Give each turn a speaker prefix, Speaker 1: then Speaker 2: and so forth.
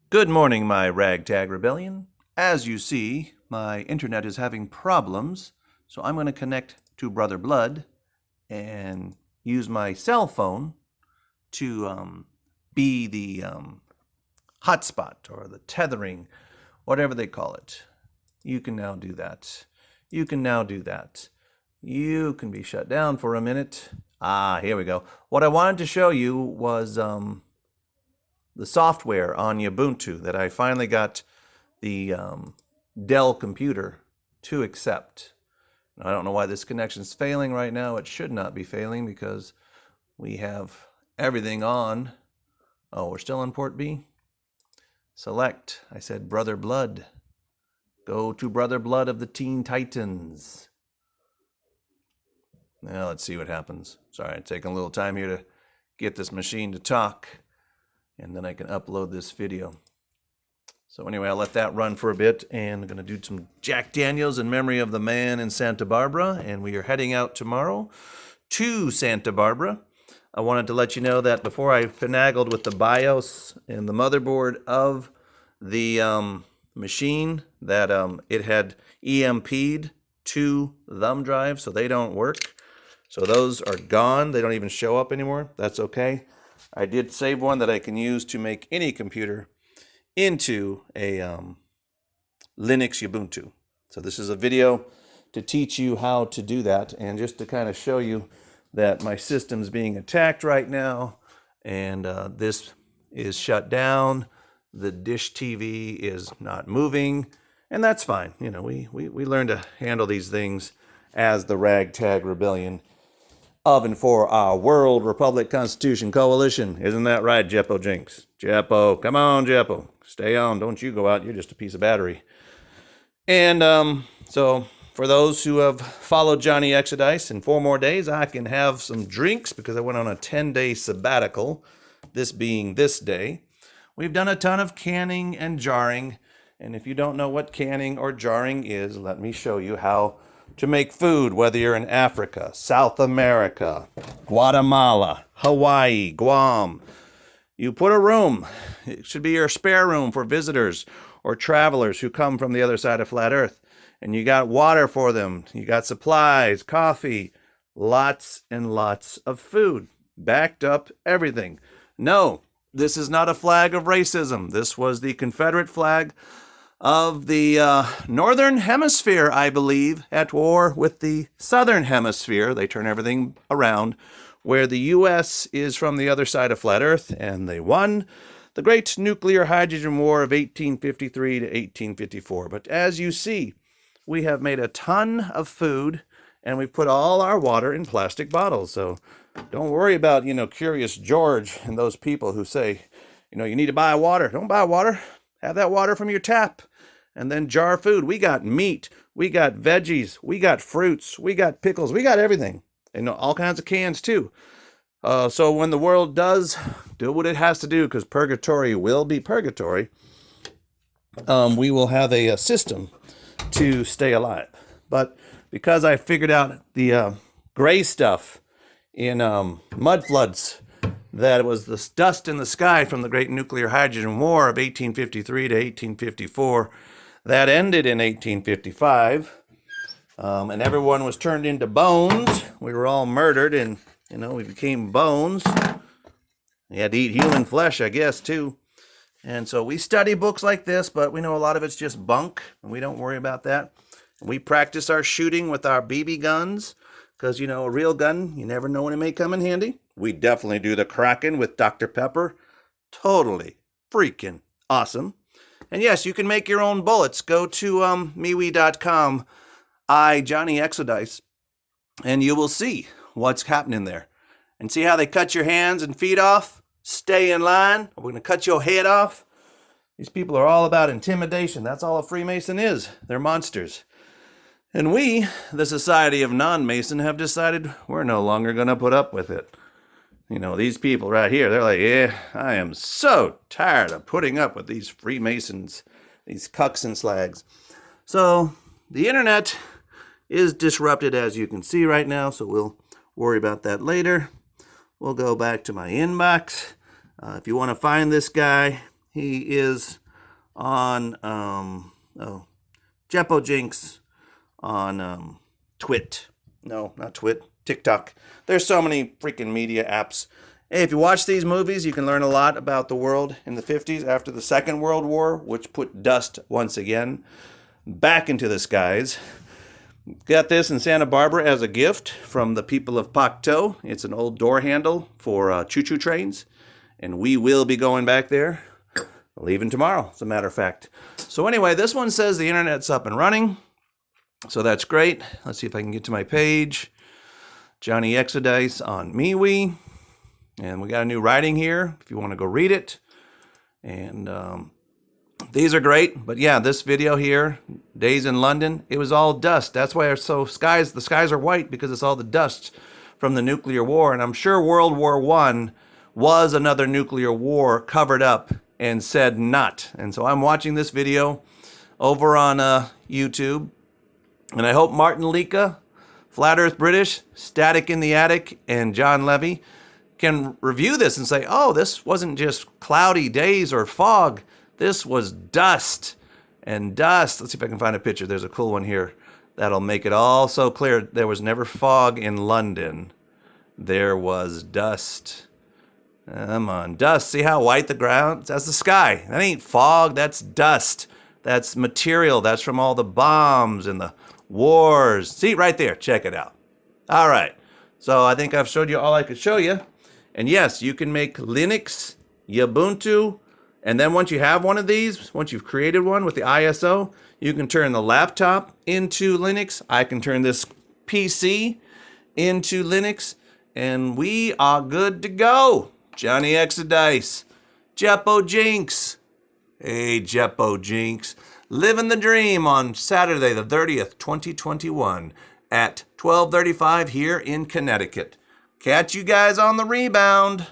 Speaker 1: Good morning, my ragtag rebellion. As you see, my internet is having problems, so I'm going to connect to Brother Blood and use my cell phone to be the hotspot or the tethering, whatever they call it. You can now do that. You can now do that. You can be shut down for a minute. Here we go. What I wanted to show you was the software on Ubuntu that I finally got the Dell computer to accept. I don't know why this connection is failing right now. It should not be failing because we have everything on. Oh, we're still on port B? Select. I said Brother Blood. Go to Brother Blood of the Teen Titans. Now let's see what happens. Sorry, it's taking a little time here to get this machine to talk, and then I can upload this video. So anyway, I'll let that run for a bit, and I'm going to do some Jack Daniels in memory of the man in Santa Barbara, and we are heading out tomorrow to Santa Barbara. I wanted to let you know that before I finagled with the BIOS and the motherboard of the machine, that it had EMP'd 2 thumb drives, so they don't work. So those are gone. They don't even show up anymore. That's okay. I did save one that I can use to make any computer into a Linux Ubuntu. So this is a video to teach you how to do that, and just to kind of show you that my system's being attacked right now, and this is shut down. The dish TV is not moving, and that's fine. You know, we learn to handle these things as the Ragtag Rebellion of and for our World Republic Constitution Coalition. Isn't that right, Jeppo Jinx? Jeppo, come on, Jeppo. Stay on. Don't you go out. You're just a piece of battery. And so for those who have followed Johnny Exodice, in 4 more days, I can have some drinks because I went on a 10-day sabbatical, this being this day. We've done a ton of canning and jarring. And if you don't know what canning or jarring is, let me show you how to make food, whether you're in Africa, South America, Guatemala, Hawaii, Guam. You put a room. It should be your spare room for visitors or travelers who come from the other side of flat Earth. And you got water for them. You got supplies, coffee, lots and lots of food. Backed up everything. No, this is not a flag of racism. This was the Confederate flag of the Northern Hemisphere, I believe, at war with the Southern Hemisphere. They turn everything around, where the U.S. is from the other side of flat Earth, and they won the great nuclear hydrogen war of 1853 to 1854. But as you see, we have made a ton of food, and we've put all our water in plastic bottles. So don't worry about, Curious George and those people who say, you need to buy water. Don't buy water. Have that water from your tap, and then jar food. We got meat, we got veggies, we got fruits, we got pickles, we got everything, and all kinds of cans too. So when the world does do what it has to do, because purgatory will be purgatory, we will have a system to stay alive. But because I figured out the gray stuff in mud floods, that it was the dust in the sky from the great nuclear hydrogen war of 1853 to 1854. That ended in 1855, and everyone was turned into bones. We were all murdered, and, we became bones. We had to eat human flesh, I guess, too. And so we study books like this, but we know a lot of it's just bunk, and we don't worry about that. We practice our shooting with our BB guns, because, a real gun, you never know when it may come in handy. We definitely do the Kraken with Dr. Pepper. Totally freaking awesome. And yes, you can make your own bullets. Go to MeWe.com, Johnny Exodice, and you will see what's happening there. And see how they cut your hands and feet off? Stay in line. We're going to cut your head off. These people are all about intimidation. That's all a Freemason is. They're monsters. And we, the Society of Non-Mason, have decided we're no longer going to put up with it. These people right here, they're like, yeah, I am so tired of putting up with these Freemasons, these cucks and slags. So the internet is disrupted, as you can see right now, so we'll worry about that later. We'll go back to my inbox. If you want to find this guy, He is on Jeppo Jinx on Twit. No, not Twit. TikTok. There's so many freaking media apps. Hey, if you watch these movies, you can learn a lot about the world in the 50s after the Second World War, which put dust once again back into the skies. Got this in Santa Barbara as a gift from the people of Pocto. It's an old door handle for choo-choo trains, and we will be going back there, leaving tomorrow, as a matter of fact. So anyway, this one says the internet's up and running, so that's great. Let's see if I can get to my page. Johnny Exodice on MeWe. And we got a new writing here if you want to go read it. And these are great. But yeah, this video here, Days in London, it was all dust. That's why the skies are white, because it's all the dust from the nuclear war. And I'm sure World War I was another nuclear war covered up and said not. And so I'm watching this video over on YouTube. And I hope Martin Lika, Flat Earth British, Static in the Attic, and John Levy can review this and say, oh, this wasn't just cloudy days or fog. This was dust and dust. Let's see if I can find a picture. There's a cool one here that'll make it all so clear. There was never fog in London. There was dust. Come on, dust. See how white the ground? That's the sky. That ain't fog. That's dust. That's material. That's from all the bombs and the wars. See, right there. Check it out. All right. So I think I've showed you all I could show you. And yes, you can make Linux, Ubuntu, and then once you have one of these, once you've created one with the ISO, you can turn the laptop into Linux. I can turn this PC into Linux, and we are good to go. Johnny Exodice, Jeppo Jinx. Hey, Jeppo Jinx. Living the dream on Saturday the 30th, 2021 at 12:35 here in Connecticut. Catch you guys on the rebound.